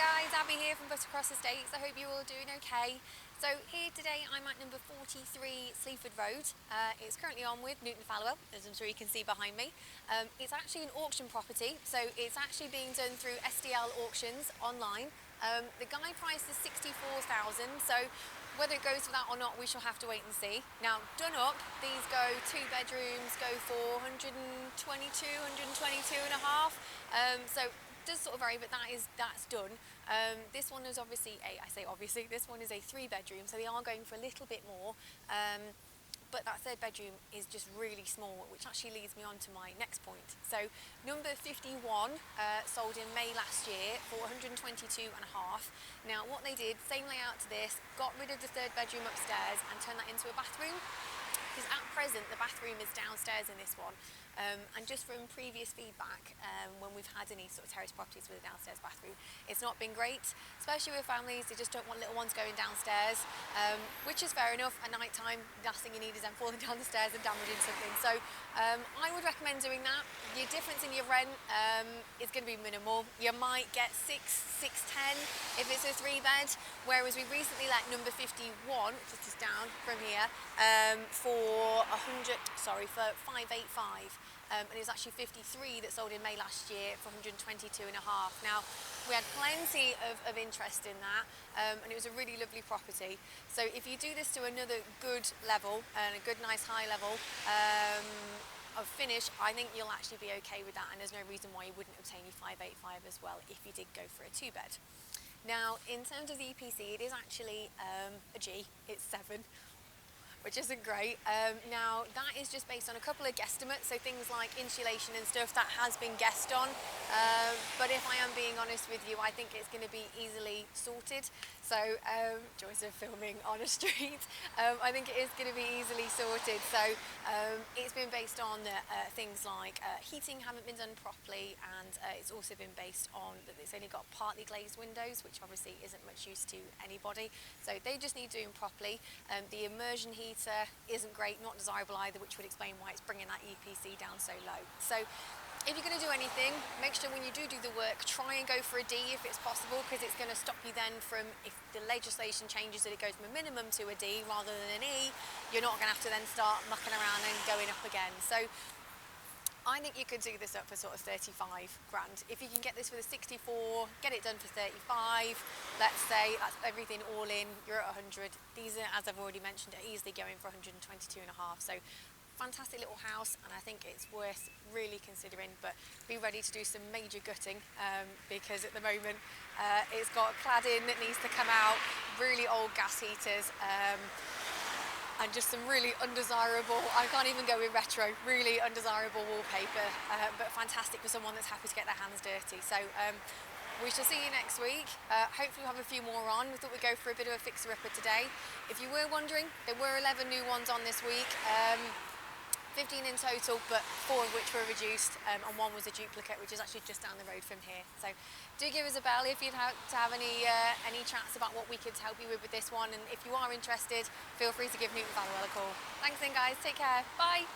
guys, Abby here from Buttercross Estates. I hope you're all doing okay. So here today I'm at number 43 Sleaford Road. It's currently on with Newton Fallowell, as I'm sure you can see behind me. It's actually an auction property, so it's actually being done through SDL auctions online. The guide price is 64,000, so whether it goes for that or not, we shall have to wait and see. Now, done up, these go 2 bedrooms, go for 122, 122 and a half. So does sort of vary, but that's done. This one is obviously this one is a 3 bedroom, so they are going for a little bit more. But that 3rd bedroom is just really small, which actually leads me on to my next point. So number 51 sold in May last year for 122 and a half. Now what they did, same layout to this, got rid of the 3rd bedroom upstairs and turned that into a bathroom. Because at present the bathroom is downstairs in this one. And just from previous feedback, when we've had any sort of terrace properties with a downstairs bathroom, it's not been great, especially with families. They just don't want little ones going downstairs, which is fair enough. At night time, the last thing you need is them falling down the stairs and damaging something. So I would recommend doing that. Your difference in your rent is going to be minimal. You might get 610 if it's a 3 bed, whereas we recently let number 51, which is just down from here, for 585. And it was actually 53 that sold in May last year for 122 and a half. Now, we had plenty of interest in that, and it was a really lovely property. So if you do this to another good level, and a good nice high level of finish, I think you'll actually be okay with that, and there's no reason why you wouldn't obtain your 585 as well if you did go for a 2 bed. Now, in terms of the EPC, it is actually a G, it's 7. Which isn't great. Now that is just based on a couple of guesstimates, so things like insulation and stuff that has been guessed on, but if I am being honest with you, I think it's going to be easily sorted. So joys of filming on a street, I think it is going to be easily sorted. So it's been based on things like heating haven't been done properly, and it's also been based on that it's only got partly glazed windows, which obviously isn't much use to anybody, so they just need doing properly. The immersion heater isn't great, not desirable either, which would explain why it's bringing that EPC down so low. So if you're going to do anything, make sure when you do the work, try and go for a D if it's possible, because it's going to stop you then from, if the legislation changes that it goes from a minimum to a D rather than an E, you're not going to have to then start mucking around and going up again. So I think you could do this up for sort of 35 grand. If you can get this for the 64, get it done for 35, let's say, that's everything all in, you're at 100. These are, as I've already mentioned, are easily going for 122 and a half. So fantastic little house, and I think it's worth really considering, but be ready to do some major gutting, because at the moment it's got cladding that needs to come out, really old gas heaters, and just some really undesirable, I can't even go with retro, really undesirable wallpaper, but fantastic for someone that's happy to get their hands dirty. So we shall see you next week. Hopefully we'll have a few more on. We thought we'd go for a bit of a fixer-upper today. If you were wondering, there were 11 new ones on this week. 15 in total, but 4 of which were reduced, and 1 was a duplicate, which is actually just down the road from here. So do give us a bell if you'd have any chats about what we could help you with this one, and if you are interested, feel free to give Newton Fallowell a call. Thanks then guys, take care, bye!